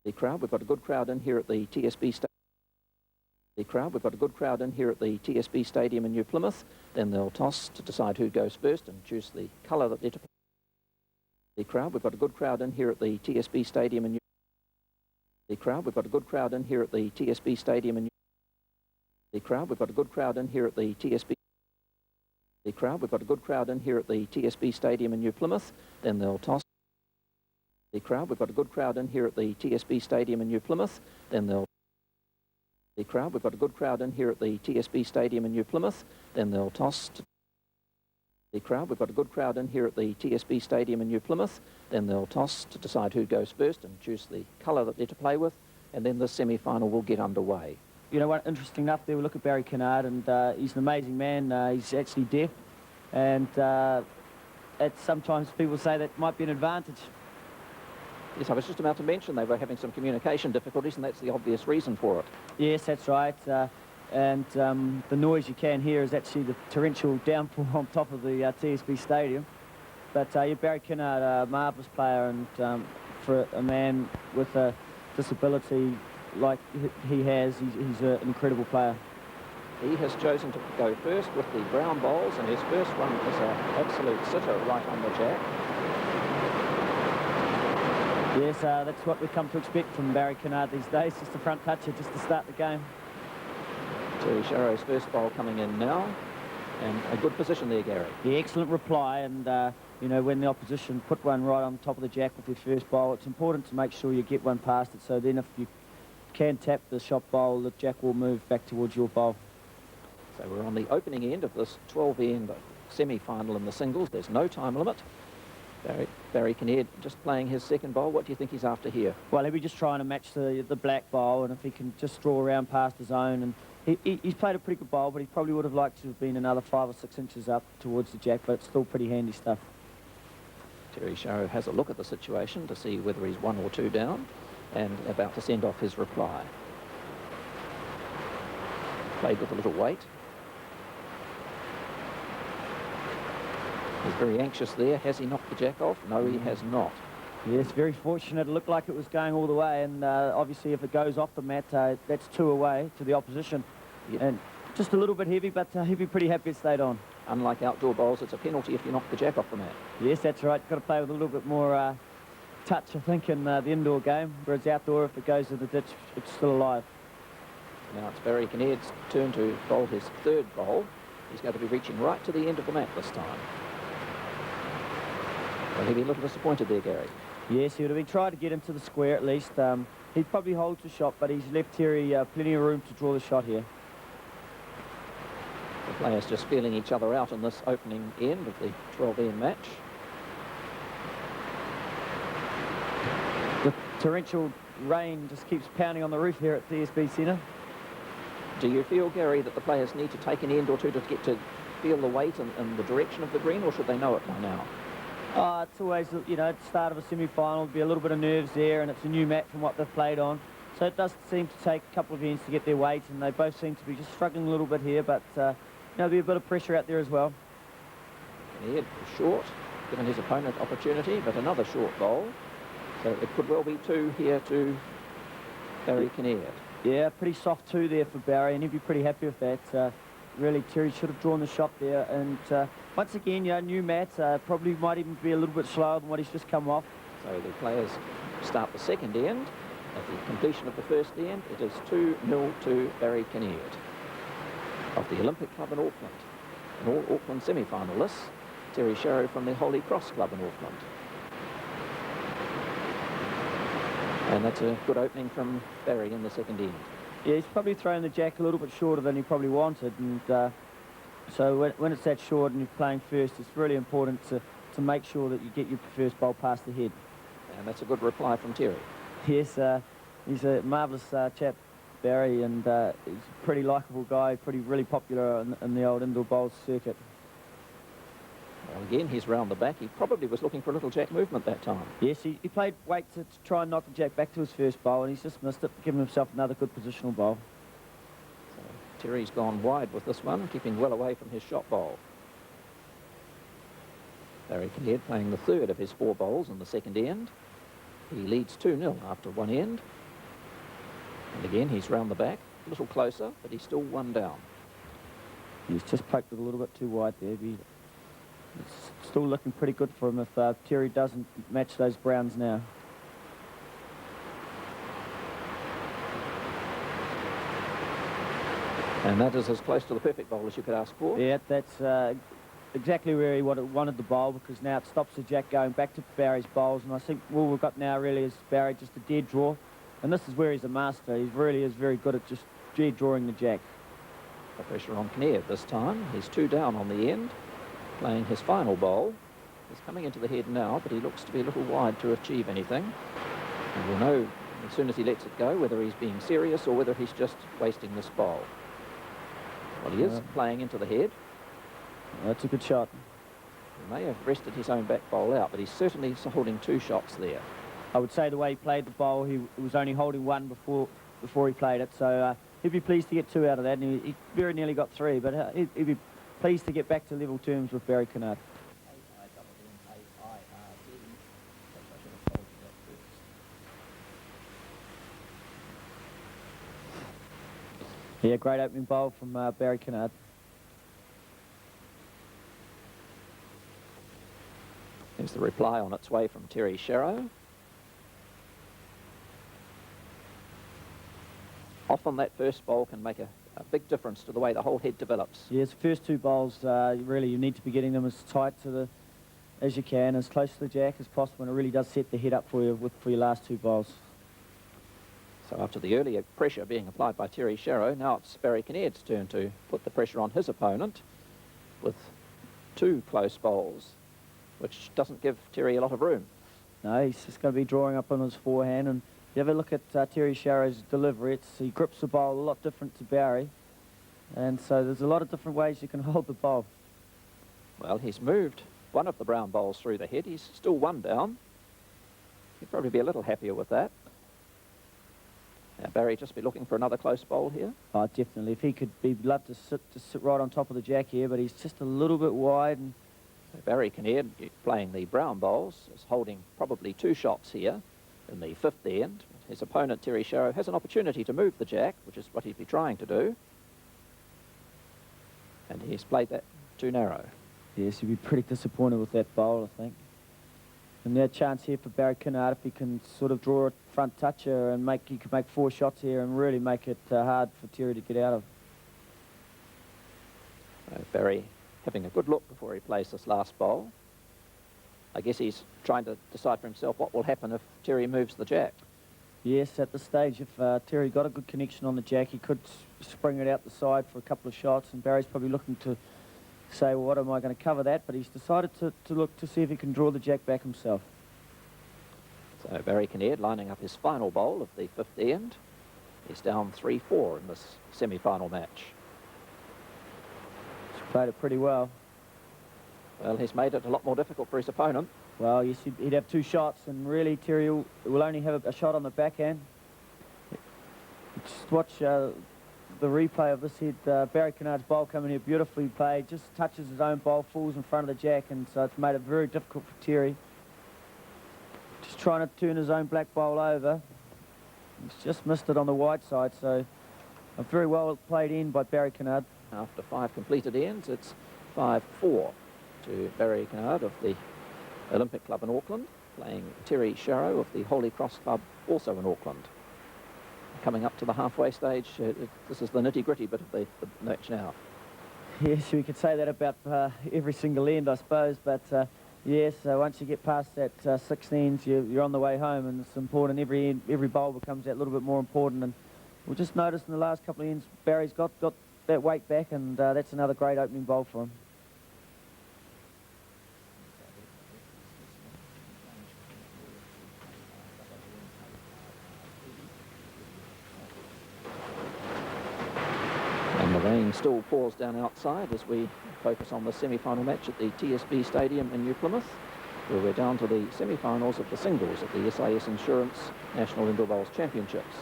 The crowd, we've got a good crowd in here at the TSB Stadium. The crowd, we've got a good crowd in here at the TSB Stadium in New Plymouth. Then they'll toss to decide who goes first and choose the colour that they're to play. The crowd, we've got a good crowd in here at the TSB Stadium in New The crowd, we've got a good crowd in here at the TSB Stadium in New The crowd, we've got a good crowd in here at the TSB. The crowd, we've got a good crowd in here at the TSB Stadium in New Plymouth. Then they'll toss. The crowd, we've got a good crowd in here at the TSB Stadium in New Plymouth. Then they'll. The crowd, we've got a good crowd in here at the TSB Stadium in New Plymouth. Then they'll toss. The crowd, we've got a good crowd in here at the TSB Stadium in New Plymouth. Then they'll toss to decide who goes first and choose the colour that they're to play with. And then the semi-final will get underway. You know what, interesting enough there, we look at Barry Kinnaird, and he's an amazing man. He's actually deaf, and sometimes people say that might be an advantage. Yes, I was just about to mention they were having some communication difficulties, and that's the obvious reason for it. Yes, that's right. And the noise you can hear is actually the torrential downpour on top of the TSB Stadium. But Barry Kinnaird, a marvellous player, and for a man with a disability like he has, he's an incredible player. He has chosen to go first with the brown bowls, and his first one is an absolute sitter right on the jack. Yes, that's what we've come to expect from Barry Kinnaird these days, just a front toucher, just to start the game. Terry Sharrow's first bowl coming in now, and a good position there, Gary. The excellent reply, and you know, when the opposition put one right on top of the jack with their first bowl, it's important to make sure you get one past it, so then if you can tap the shot bowl, the jack will move back towards your bowl. So we're on the opening end of this 12-end semi-final in the singles. There's no time limit. Barry Kinnaird just playing his second bowl. What do you think he's after here? Well, he'll be just trying to match the black bowl, and if he can just draw around past his own. And he's played a pretty good bowl, but he probably would have liked to have been another 5 or 6 inches up towards the jack, but it's still pretty handy stuff. Terry Sharrow has a look at the situation to see whether he's 1 or 2 down, and about to send off his reply. Played with a little weight. He's very anxious there. Has he knocked the jack off? No, he has not. Yes, very fortunate. It looked like it was going all the way, and obviously if it goes off the mat, that's 2 away to the opposition. Yep. And just a little bit heavy, but he'd be pretty happy it stayed on. Unlike outdoor bowls, it's a penalty if you knock the jack off the mat. Yes, that's right. Got to play with a little bit more touch, I think, in the indoor game, whereas outdoor, if it goes to the ditch, it's still alive. Now it's Barry Kinnaird's turn to bowl his third bowl. He's going to be reaching right to the end of the mat this time. Well, he'd be a little disappointed there, Gary. Yes, he would have been trying to get into the square at least. He'd probably hold the shot, but he's left Terry plenty of room to draw the shot here. The players just feeling each other out in this opening end of the 12-end match. The torrential rain just keeps pounding on the roof here at TSB Centre. Do you feel, Gary, that the players need to take an end or two to get to feel the weight and the direction of the green, or should they know it by now? It's always, you know, at the start of a semi-final, there'll be a little bit of nerves there, and it's a new mat from what they've played on. So it does seem to take a couple of ends to get their weight, and they both seem to be just struggling a little bit here, but you know, there'll be a bit of pressure out there as well. Kinnaird short, given his opponent opportunity, but another short bowl. So it could well be 2 here to Barry Kinnaird. Yeah, pretty soft 2 there for Barry, and he'd be pretty happy with that. Really, Terry should have drawn the shot there, and once again, yeah, new mat, probably might even be a little bit slower than what he's just come off. So the players start the second end. At the completion of the first end, it is 2-0 to Barry Kinnaird of the Olympic Club in Auckland. And all Auckland semi-finalists, Terry Sharrow from the Holy Cross Club in Auckland. And that's a good opening from Barry in the second end. Yeah, he's probably thrown the jack a little bit shorter than he probably wanted, and so when it's that short and you're playing first, it's really important to make sure that you get your first bowl past the head. And that's a good reply from Terry. Yes, he's a marvellous chap, Barry, and he's a pretty likeable guy, really popular in the old indoor bowls circuit. Well, again, he's round the back. He probably was looking for a little jack movement that time. Yes, he played weight to try and knock the jack back to his first bowl, and he's just missed it, giving himself another good positional bowl. So Terry's gone wide with this one, keeping well away from his shot bowl. Barry Kinnaird playing the third of his 4 bowls in the second end. He leads 2-0 after one end. And again, he's round the back, a little closer, but he's still one down. He's just poked it a little bit too wide there. It's still looking pretty good for him if Terry doesn't match those browns now. And that is as close to the perfect bowl as you could ask for. Yeah, that's exactly where he wanted the bowl, because now it stops the jack going back to Barry's bowls. And I think all we've got now really is Barry just a dead draw. And this is where he's a master. He really is very good at just dead drawing the jack. The pressure on Kinnaird this time. He's 2 down on the end, playing his final bowl. He's coming into the head now, but he looks to be a little wide to achieve anything. And we'll know as soon as he lets it go whether he's being serious or whether he's just wasting this bowl. Well, he is playing into the head. That's a good shot. He may have rested his own back bowl out, but he's certainly holding 2 shots there. I would say the way he played the bowl, he was only holding 1 before he played it. So he'd be pleased to get 2 out of that, and he very nearly got 3, but he'd be pleased to get back to level terms with Barry Kinnaird. Yeah, great opening bowl from Barry Kinnaird. There's the reply on its way from Terry Sharrow. Often that first bowl can make a big difference to the way the whole head develops. Yes, the first 2 bowls, really you need to be getting them as tight to as you can, as close to the jack as possible, and it really does set the head up for you for your last 2 bowls. So after the earlier pressure being applied by Terry Sharrow, now it's Barry Kinnaird's turn to put the pressure on his opponent with 2 close bowls, which doesn't give Terry a lot of room. No, he's just going to be drawing up on his forehand, and if you have a look at Terry Sharrow's delivery, he grips the bowl a lot different to Barry, and so there's a lot of different ways you can hold the bowl. Well, he's moved one of the brown bowls through the head. He's still 1 down. He'd probably be a little happier with that. Now, Barry just be looking for another close bowl here. Oh, definitely. If he could, he'd love to sit right on top of the jack here, but he's just a little bit wide. And so Barry Kinnaird, playing the brown bowls, is holding probably 2 shots here in the 5th end. His opponent, Terry Sharrow, has an opportunity to move the jack, which is what he'd be trying to do. And he's played that too narrow. Yes, he'd be pretty disappointed with that bowl, I think. And now chance here for Barry Kinnaird if he can sort of draw a front toucher and he could make 4 shots here and really make it hard for Terry to get out of. Barry having a good look before he plays this last bowl. I guess he's trying to decide for himself what will happen if Terry moves the jack. Yes, at this stage, if Terry got a good connection on the jack, he could spring it out the side for a couple of shots, and Barry's probably looking to say, well, what am I going to cover that? But he's decided to look to see if he can draw the jack back himself. So Barry Kinnaird lining up his final bowl of the 5th end. He's down 3-4 in this semi-final match. He's played it pretty well. Well, he's made it a lot more difficult for his opponent. Well, yes, he'd have 2 shots, and really Terry will only have a shot on the backhand. Just watch the replay of this head. Barry Kinnaird's bowl coming here, beautifully played, just touches his own bowl, falls in front of the jack, and so it's made it very difficult for Terry. Just trying to turn his own black bowl over. He's just missed it on the wide side, so a very well played end by Barry Kinnaird. After 5 completed ends, it's 5-4 to Barry Kinnaird of the Olympic Club in Auckland, playing Terry Sharrow of the Holy Cross Club, also in Auckland. Coming up to the halfway stage, this is the nitty-gritty bit of the match now. Yes, we could say that about every single end, I suppose, but yes, once you get past that 6 ends, you're on the way home, and it's important. Every bowl becomes that little bit more important, and we'll just notice in the last couple of ends, Barry's got that weight back, and that's another great opening bowl for him. And the rain still pours down outside as we focus on the semi-final match at the TSB Stadium in New Plymouth, where we're down to the semi-finals of the singles of the SAS Insurance National Indoor Bowls Championships.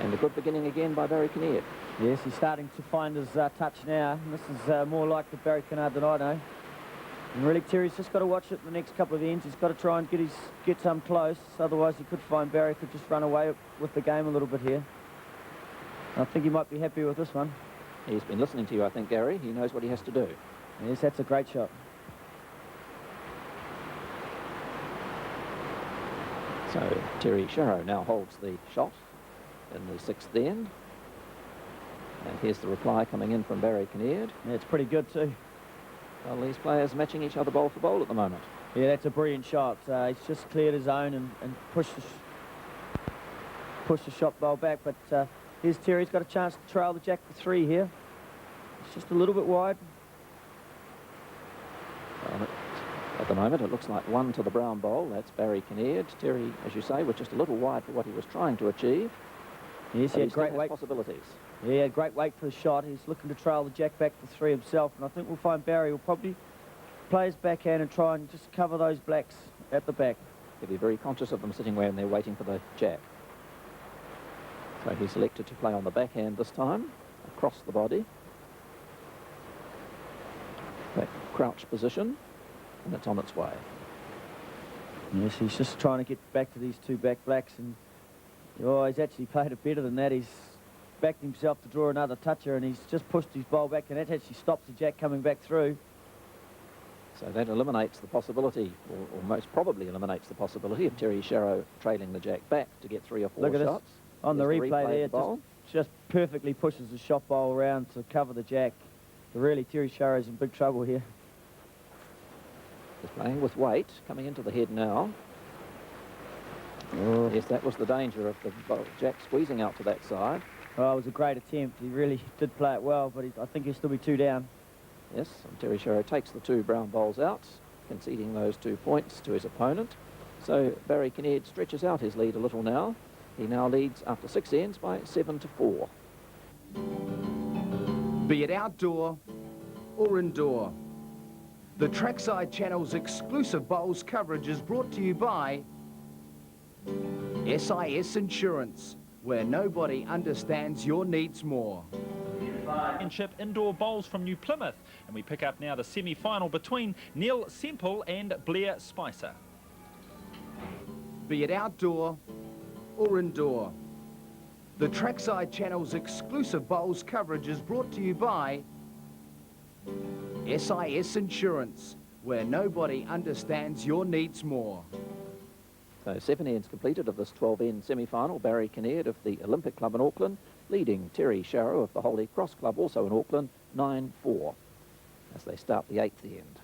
And a good beginning again by Barry Kinnaird. Yes, he's starting to find his touch now. This is more like the Barry Kinnaird that I know. And really, Terry's just got to watch it in the next couple of ends. He's got to try and get some close. Otherwise, he could find Barry could just run away with the game a little bit here. I think he might be happy with this one. He's been listening to you, I think, Gary. He knows what he has to do. Yes, that's a great shot. So Terry Sharrow now holds the shot in the 6th end. And here's the reply coming in from Barry Kinnaird. Yeah, it's pretty good too. Well, these players matching each other bowl for bowl at the moment. Yeah, that's a brilliant shot. He's just cleared his own and pushed the shot bowl back. But here's Terry. He's got a chance to trail the jack for 3 here. It's just a little bit wide. Well, at the moment, it looks like 1 to the brown bowl. That's Barry Kinnaird. Terry, as you say, was just a little wide for what he was trying to achieve. Yes, he had great weight. Possibilities. Yeah, great weight for the shot. He's looking to trail the jack back for 3 himself, and I think we'll find Barry will probably play his backhand and try and just cover those blacks at the back. He'll be very conscious of them sitting where they're waiting for the jack. So he selected to play on the backhand this time, across the body. That crouch position, and it's on its way. Yes, he's just trying to get back to these 2 back blacks, and oh, he's actually played it better than that. He's backed himself to draw another toucher, and he's just pushed his bowl back, and that actually stops the jack coming back through. So that eliminates the possibility, or most probably eliminates the possibility of Terry Sharrow trailing the jack back to get 3 or 4 Look at shots. this. On the replay there, the just perfectly pushes the shot bowl around to cover the jack. But really, Terry Sharrow's in big trouble here. He's playing with weight, coming into the head now. Oh. Yes, that was the danger of the jack squeezing out to that side. Oh, it was a great attempt. He really did play it well, but I think he'll still be 2 down. Yes, and Terry Sharrow takes the 2 brown bowls out, conceding those 2 points to his opponent. So Barry Kinnaird stretches out his lead a little now. He now leads after 6 ends by 7 to 4. Be it outdoor or indoor, the Trackside Channel's exclusive bowls coverage is brought to you by SIS Insurance, where nobody understands your needs more. Championship indoor bowls from New Plymouth, and we pick up now the semi-final between Neil Semple and Blair Spicer. Be it outdoor or indoor, the Trackside Channel's exclusive bowls coverage is brought to you by SIS Insurance, where nobody understands your needs more. So 7 ends completed of this 12-end semi-final. Barry Kinnaird of the Olympic Club in Auckland leading Terry Sharrow of the Holy Cross Club, also in Auckland, 9-4 as they start the 8th end.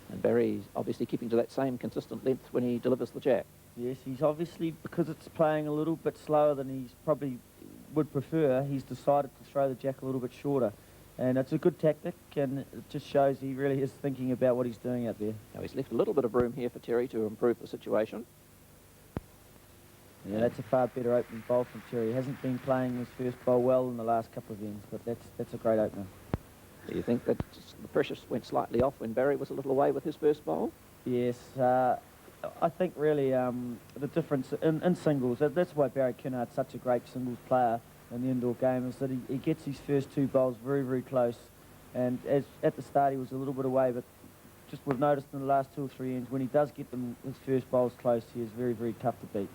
And Barry's obviously keeping to that same consistent length when he delivers the jack. Yes, he's obviously, because it's playing a little bit slower than he's probably would prefer, he's decided to throw the jack a little bit shorter. And it's a good tactic, and it just shows he really is thinking about what he's doing out there. Now he's left a little bit of room here for Terry to improve the situation. Yeah, that's a far better opening bowl from Terry. He hasn't been playing his first bowl well in the last couple of ends, but that's a great opener. Do you think that the pressure went slightly off when Barry was a little away with his first bowl? Yes, I think really the difference in singles, that's why Barry Kinnaird such a great singles player in the indoor game, is that he gets his first 2 bowls very, very close. And as at the start he was a little bit away, but just we've noticed in the last 2 or 3 ends, when he does get his first bowls close, he is very, very tough to beat.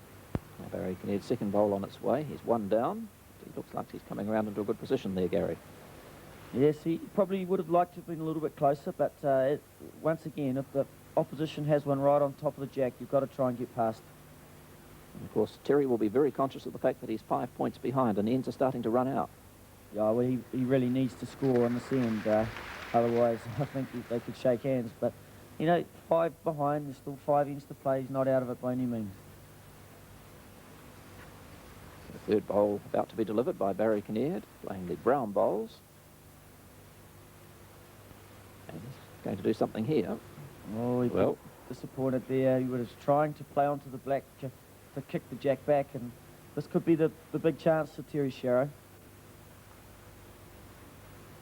Now Barry Kinnaird, second bowl on its way. He's 1 down. He looks like he's coming around into a good position there, Gary. Yes, he probably would have liked to have been a little bit closer, but once again, if the opposition has one right on top of the jack, you've got to try and get past. And of course, Terry will be very conscious of the fact that he's 5 points behind and ends are starting to run out. Yeah, well, he really needs to score on this end, otherwise I think they could shake hands. But, you know, 5 behind, there's still 5 ends to play. He's not out of it by any means. The third bowl about to be delivered by Barry Kinnaird, playing the brown bowls. And he's going to do something here. Oh, he well, disappointed there. He was trying to play onto the black to kick the jack back, and this could be the big chance for Terry Sharrow.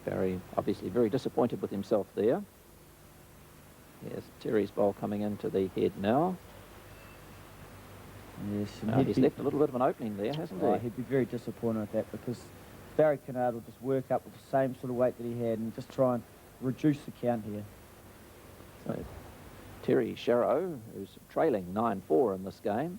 Barry obviously very disappointed with himself there. Here's Terry's bowl coming into the head now. Yes, He's left a little bit of an opening there, hasn't he? He'd be very disappointed at that, because Barry Kinnaird will just work up with the same sort of weight that he had and just try and reduce the count here. So Terry Sharrow, who's trailing 9-4 in this game,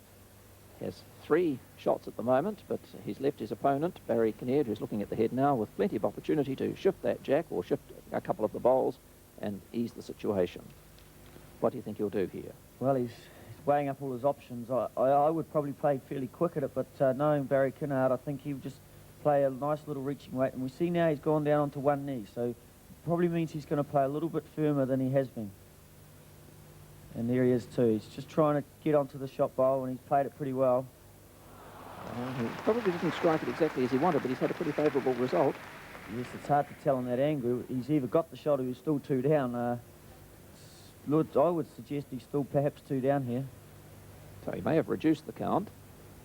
has 3 shots at the moment, but he's left his opponent, Barry Kinnaird, who's looking at the head now, with plenty of opportunity to shift that jack or shift a couple of the bowls and ease the situation. What do you think he'll do here? Well, he's weighing up all his options. I would probably play fairly quick at it, but knowing Barry Kinnaird, I think he would just play a nice little reaching weight. And we see now he's gone down onto one knee, so probably means he's going to play a little bit firmer than he has been. And there he is too. He's just trying to get onto the shot bowl, and he's played it pretty well. He probably didn't strike it exactly as he wanted, but he's had a pretty favourable result. Yes, it's hard to tell on that angle. He's either got the shot or he's still 2 down. I would suggest he's still perhaps 2 down here. So he may have reduced the count,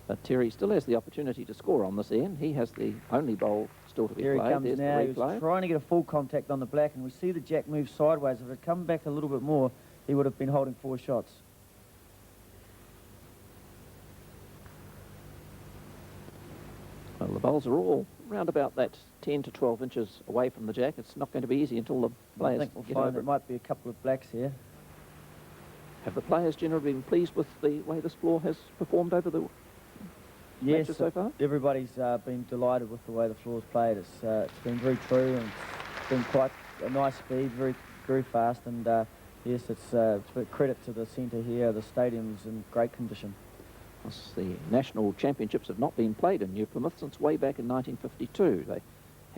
but Terry still has the opportunity to score on this end. He has the only bowl still to be Here played. he comes There's now. the He was replay. trying to get a full contact on the black, and we see the jack move sideways. If it had come back a little bit more, he would have been holding 4 shots. Well, the bowls are all round about that 10 to 12 inches away from the jack. It's not going to be easy until the I players think we'll get find over there it. might be a couple of blacks here. Have the players generally been pleased with the way this floor has performed over the Yes, matches so far? everybody's been delighted with the way the floor's played. It's been very true, and it's been quite a nice speed, very fast, and yes, it's a credit to the centre here. The stadium's in great condition. The national championships have not been played in New Plymouth since way back in 1952. They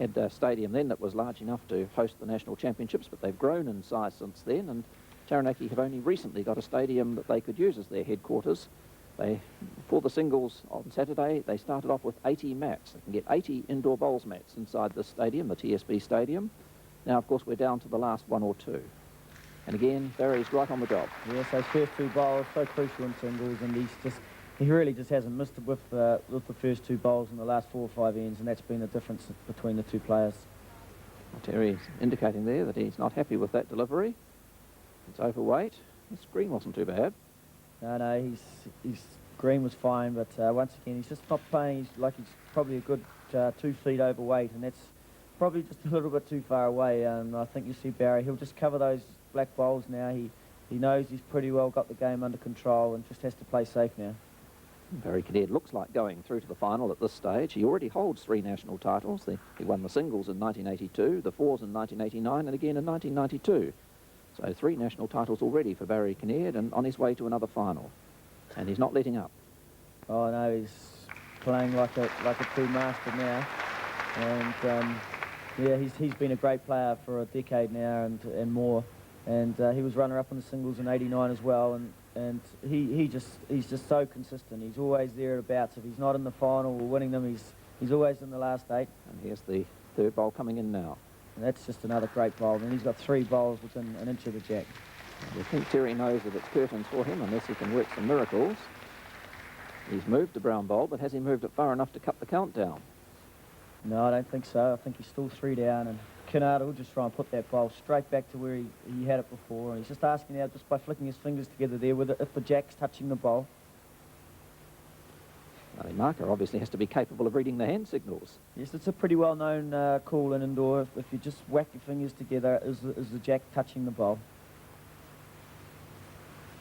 had a stadium then that was large enough to host the national championships, but they've grown in size since then, and Taranaki have only recently got a stadium that they could use as their headquarters. For the singles on Saturday, they started off with 80 mats. They can get 80 indoor bowls mats inside this stadium, the TSB stadium. Now, of course, we're down to the last 1 or 2. And again, Barry's right on the job. Yes, those first 2 bowls so crucial in singles, and he really just hasn't missed it with the first 2 bowls in the last 4 or 5 ends, and that's been the difference between the 2 players. Well, Terry's indicating there that he's not happy with that delivery. It's overweight. His screen wasn't too bad. No, his green was fine, but once again, he's just not playing. He's probably a good 2 feet overweight, and that's probably just a little bit too far away. And I think you see Barry, he'll just cover those black bowls now. He knows he's pretty well got the game under control and just has to play safe now. Barry Kinnaird looks like going through to the final at this stage. He already holds 3 national titles. He won the singles in 1982, the fours in 1989, and again in 1992. So 3 national titles already for Barry Kinnaird, and on his way to another final. And he's not letting up. Oh no, he's playing like a true master now. And yeah, he's been a great player for a decade now and more. And he was runner-up in the singles in '89 as well. And he's just so consistent. He's always there at bouts. If he's not in the final or winning them, he's always in the last 8. And here's the 3rd bowl coming in now. And that's just another great bowl. And he's got 3 bowls within an inch of the jack. I think Terry knows that it's curtains for him unless he can work some miracles. He's moved the brown bowl, but has he moved it far enough to cut the count down? No, I don't think so. I think he's still 3 down, and Kinnaird will just try and put that bowl straight back to where he had it before. And he's just asking now, just by flicking his fingers together there, if the jack's touching the bowl. The marker obviously has to be capable of reading the hand signals. Yes, it's a pretty well-known call in indoor. If you just whack your fingers together, is the jack touching the bowl?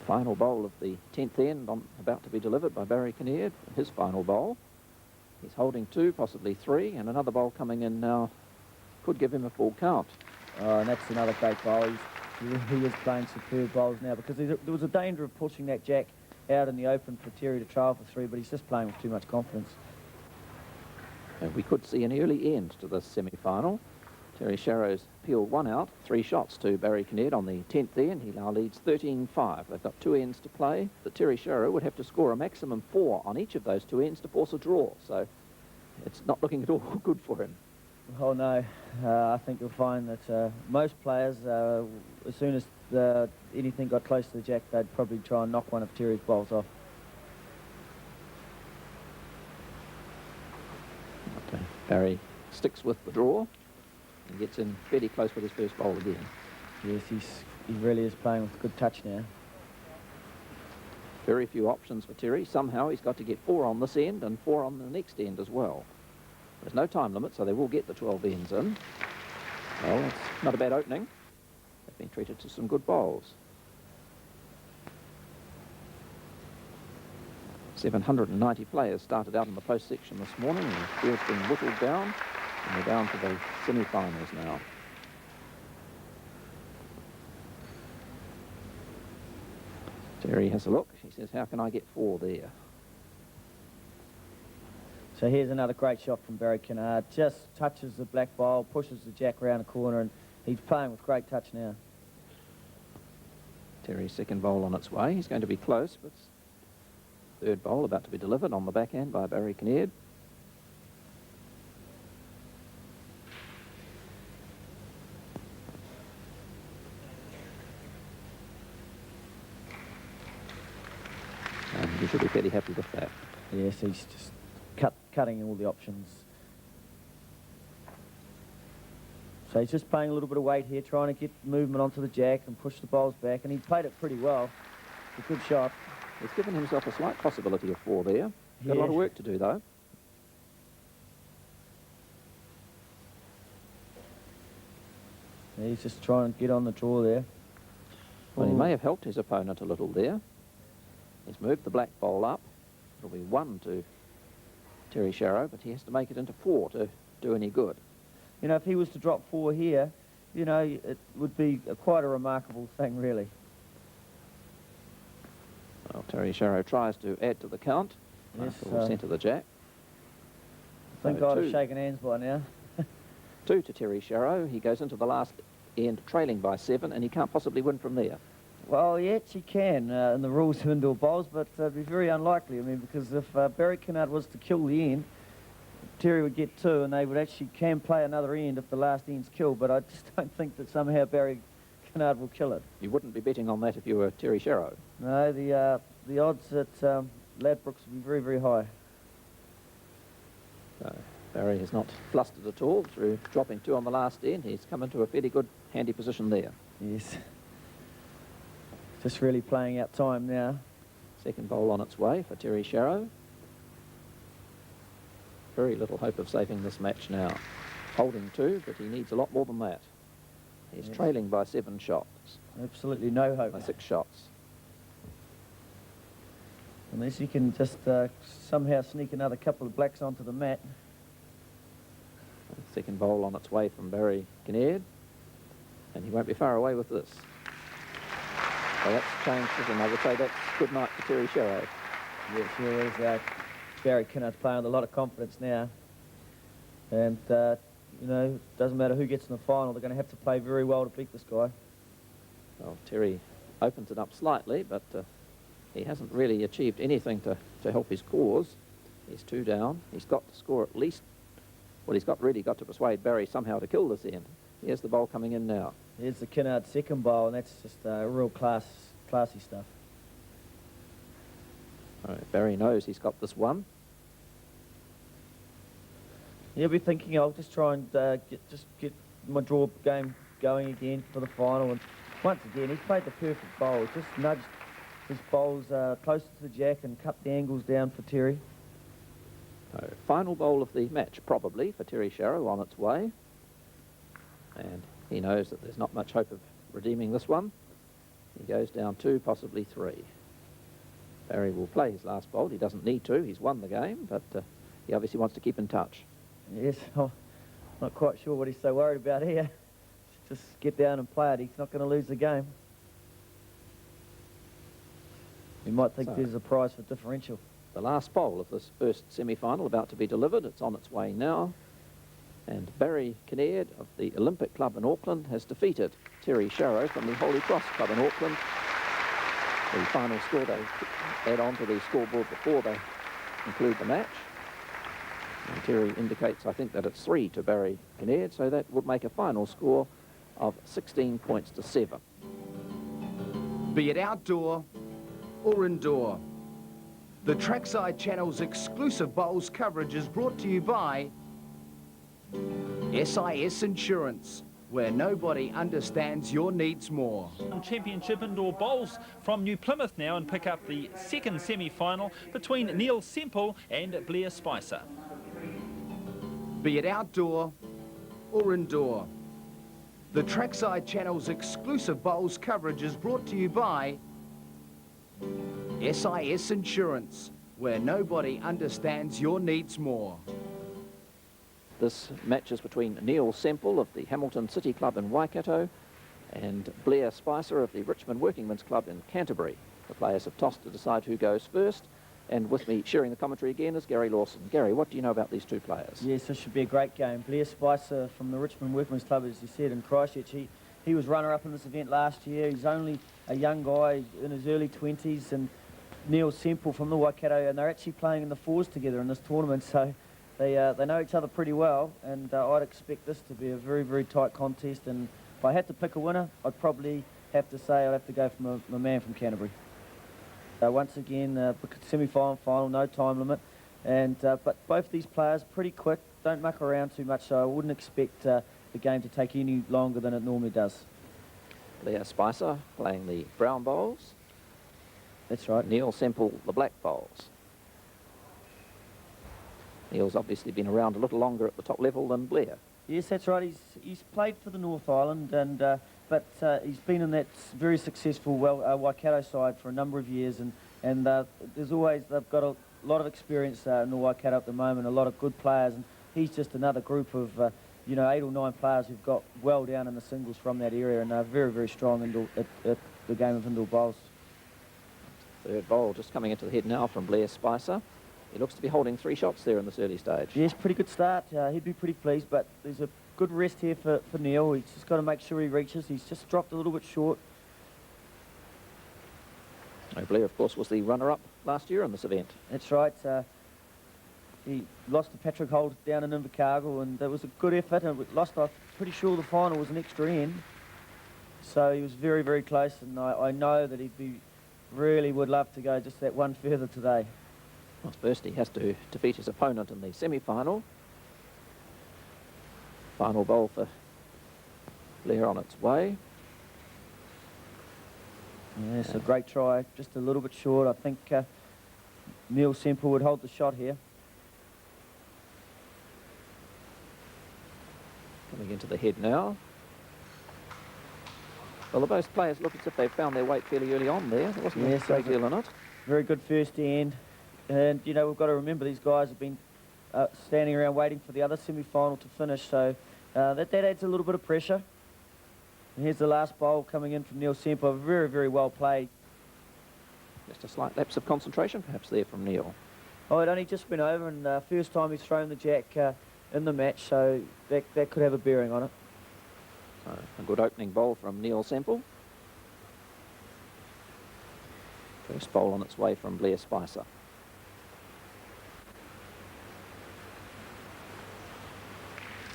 Final bowl of the 10th end about to be delivered by Barry Kinnaird, his final bowl. He's holding 2, possibly 3, and another bowl coming in now could give him a full count. Oh, and that's another great bowl. He is playing superb bowls now, because there was a danger of pushing that jack out in the open for Terry to trail for 3, but he's just playing with too much confidence. And we could see an early end to this semi-final. Terry Sharrow's peeled 1 out, 3 shots to Barry Kinnaird on the 10th end. He now leads 13-5. They've got 2 ends to play. But Terry Sharrow would have to score a maximum 4 on each of those 2 ends to force a draw. So it's not looking at all good for him. Oh no, I think you'll find that most players, as soon as anything got close to the jack, they'd probably try and knock one of Terry's bowls off. Okay. Barry sticks with the draw and gets in fairly close with his first bowl again. Yes, he really is playing with good touch now. Very few options for Terry. Somehow he's got to get 4 on this end and 4 on the next end as well. There's no time limit, so they will get the 12 ends in. Well, it's not a bad opening. They've been treated to some good bowls. 790 players started out in the post section this morning, and the field's been whittled down, and we're down to the semi-finals now. Terry has a look. He says, how can I get 4 there? So here's another great shot from Barry Kinnaird. Just touches the black ball, pushes the jack round the corner, and he's playing with great touch now. Terry's second bowl on its way. He's going to be close, but third bowl about to be delivered on the backhand by Barry Kinnaird. And he should be fairly happy with that. Yes, he's just cutting all the options. So he's just playing a little bit of weight here, trying to get movement onto the jack and push the bowls back, and he played it pretty well. It's a good shot. He's given himself a slight possibility of 4 there. Got a lot of work to do, though. He's just trying to get on the draw there. Well, he may have helped his opponent a little there. He's moved the black bowl up. It'll be 1 to Terry Sharrow, but he has to make it into 4 to do any good. You know, if he was to drop 4 here, you know, it would be quite a remarkable thing, really. Well, Terry Sharrow tries to add to the count. Yes, We'll centre the jack. I think I'd have shaken hands by now. 2 to Terry Sharrow. He goes into the last end trailing by 7, and he can't possibly win from there. Well, yes, he can in the rules of indoor bowls, but it'd be very unlikely. I mean, because if Barry Kinnaird was to kill the end, Terry would get 2, and they would actually can play another end if the last end's killed, but I just don't think that somehow Barry Kinnaird will kill it. You wouldn't be betting on that if you were Terry Sharrow. No, the odds at Ladbrokes would be very, very high. So Barry has not flustered at all through dropping 2 on the last end. He's come into a fairly good, handy position there. Yes. Just really playing out time now. Second bowl on its way for Terry Sharrow. Very little hope of saving this match now. Holding 2, but he needs a lot more than that. He's trailing by 7 shots. Absolutely no hope. By 6 shots. Unless he can just somehow sneak another couple of blacks onto the mat. Second bowl on its way from Barry Kinnaird. And he won't be far away with this. So that's changed, and I would say that's good night for Terry Sharrow. Yes, sure is. Barry Kinnaird playing with a lot of confidence now. And, you know, it doesn't matter who gets in the final, they're going to have to play very well to beat this guy. Well, Terry opens it up slightly, but he hasn't really achieved anything to help his cause. He's 2 down. He's got to score at least, well, he's really got to persuade Barry somehow to kill this end. Here's the bowl coming in now. Here's the Kinnaird second bowl, and that's just real classy stuff. All right, Barry knows he's got this one. He'll be thinking, I'll just try and get my draw game going again for the final. And once again, he's played the perfect bowl. Just nudged his bowls closer to the jack and cut the angles down for Terry. So, final bowl of the match, probably, for Terry Sharrow on its way. And he knows that there's not much hope of redeeming this one. He goes down 2, possibly 3. Barry will play his last bowl. He doesn't need to. He's won the game, but he obviously wants to keep in touch. Yes, I'm not quite sure what he's so worried about here. Just get down and play it. He's not going to lose the game. You might think there's a prize for differential. The last bowl of this first semi-final about to be delivered. It's on its way now. And Barry Kinnaird of the Olympic Club in Auckland has defeated Terry Sharrow from the Holy Cross Club in Auckland. The final score they add on to the scoreboard before they conclude the match. And Terry indicates, I think, that it's 3 to Barry Kinnaird, so that would make a final score of 16 points to 7. Be it outdoor or indoor, the Trackside Channel's exclusive bowls coverage is brought to you by SIS Insurance, where nobody understands your needs more. Championship indoor bowls from New Plymouth now and pick up the second semi-final between Neil Semple and Blair Spicer. be it outdoor or indoor. The Trackside Channel's exclusive bowls coverage is brought to you by SIS Insurance, where nobody understands your needs more. This match is between Neil Semple of the Hamilton City Club in Waikato and Blair Spicer of the Richmond Workingmen's Club in Canterbury. The players have tossed to decide who goes first, and with me sharing the commentary again is Gary Lawson. Gary, what do you know about these two players? Yes, this should be a great game. Blair Spicer from the Richmond Workmen's Club, as you said, in Christchurch. He was runner-up in this event last year. He's only a young guy in his early 20s, and Neil Semple from the Waikato, and they're actually playing in the fours together in this tournament, so they know each other pretty well, and I'd expect this to be a very, very tight contest. And if I had to pick a winner, I'd probably have to say I'd have to go for my man from Canterbury. Once again, semi-final, final, no time limit, and but both these players pretty quick, don't muck around too much, so I wouldn't expect the game to take any longer than it normally does. Blair Spicer playing the brown bowls. That's right. Neil Semple the black bowls. Neil's obviously been around a little longer at the top level than Blair. Yes, that's right. He's played for the North Island, and but he's been in that very successful Waikato side for a number of years, and they've got a lot of experience in the Waikato at the moment, a lot of good players, and he's just another group of 8 or 9 players who've got well down in the singles from that area, and are very, very strong at the game of indoor bowls. Third bowl just coming into the head now from Blair Spicer. He looks to be holding 3 shots there in this early stage. Yes, pretty good start. He'd be pretty pleased, but there's a good rest here for Neil. He's just got to make sure he reaches. He's just dropped a little bit short. Blair, of course, was the runner-up last year in this event. That's right. He lost to Patrick Holt down in Invercargill, and it was a good effort. And I'm pretty sure the final was an extra end. So he was very, very close, and I know that really would love to go just that one further today. Well, first he has to defeat his opponent in the semi-final. Final bowl for Blair on its way. Yes, a great try, just a little bit short. I think Neil Semple would hold the shot here. Coming into the head now. Well, both players look as if they've found their weight fairly early on there. There wasn't a great deal in it. Very good first end. And, we've got to remember these guys have been standing around waiting for the other semi-final to finish, so that adds a little bit of pressure. And here's the last bowl coming in from Neil Semple. Very, very well played. Just a slight lapse of concentration, perhaps, there from Neil. Oh, it only just went over, and first time he's thrown the jack in the match, so that could have a bearing on it. So, a good opening bowl from Neil Semple. First bowl on its way from Blair Spicer.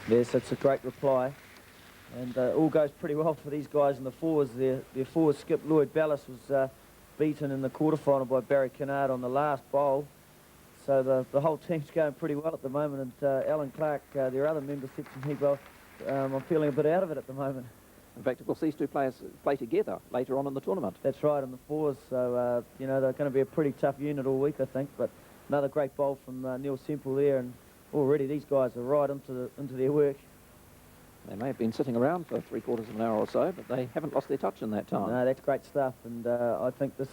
Yes, that's a great reply. And all goes pretty well for these guys in the fours. Their forward skip, Lloyd Ballas, was beaten in the quarterfinal by Barry Kinnaird on the last bowl. So the whole team's going pretty well at the moment. And Alan Clark, their other member, said to me, well, I'm feeling a bit out of it at the moment. In fact, of course, these two players play together later on in the tournament. That's right, in the fours. So, they're going to be a pretty tough unit all week, I think. But another great bowl from Neil Semple there. And already these guys are right into their work. They may have been sitting around for 3/4 of an hour or so, but they haven't lost their touch in that time. No, that's great stuff, and I think this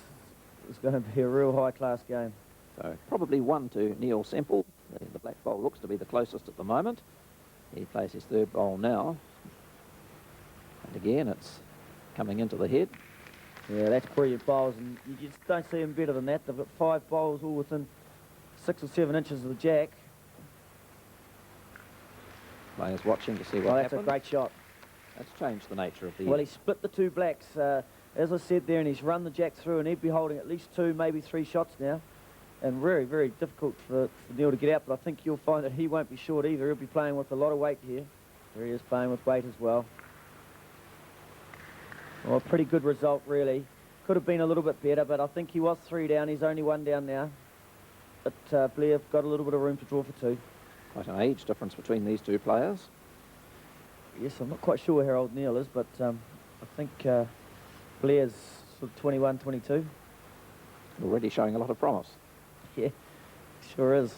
is going to be a real high-class game. So probably 1 to Neil Semple. The black bowl looks to be the closest at the moment. He plays his third bowl now. And again, it's coming into the head. Yeah, that's brilliant bowls, and you just don't see them better than that. They've got 5 bowls all within 6 or 7 inches of the jack. Players watching to see what That's happens. a great shot. That's changed the nature of the... Well, he split the 2 blacks, as I said there, and he's run the jack through, and he'd be holding at least 2, maybe 3 shots now. And very, very difficult for Neil to get out, but I think you'll find that he won't be short either. He'll be playing with a lot of weight here. There he is playing with weight as well. Well, a pretty good result, really. Could have been a little bit better, but I think he was 3 down. He's only 1 down now. But Blair got a little bit of room to draw for 2. Quite an age difference between these two players. Yes, I'm not quite sure how old Neil is, but I think Blair's sort of 21, 22. Already showing a lot of promise. Yeah, sure is.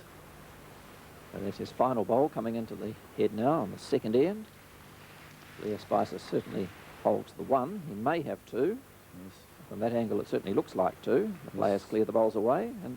And there's his final bowl coming into the head now on the second end. Blair Spicer certainly holds the one. He may have two. Yes. From that angle, it certainly looks like two. The players clear the bowls away, and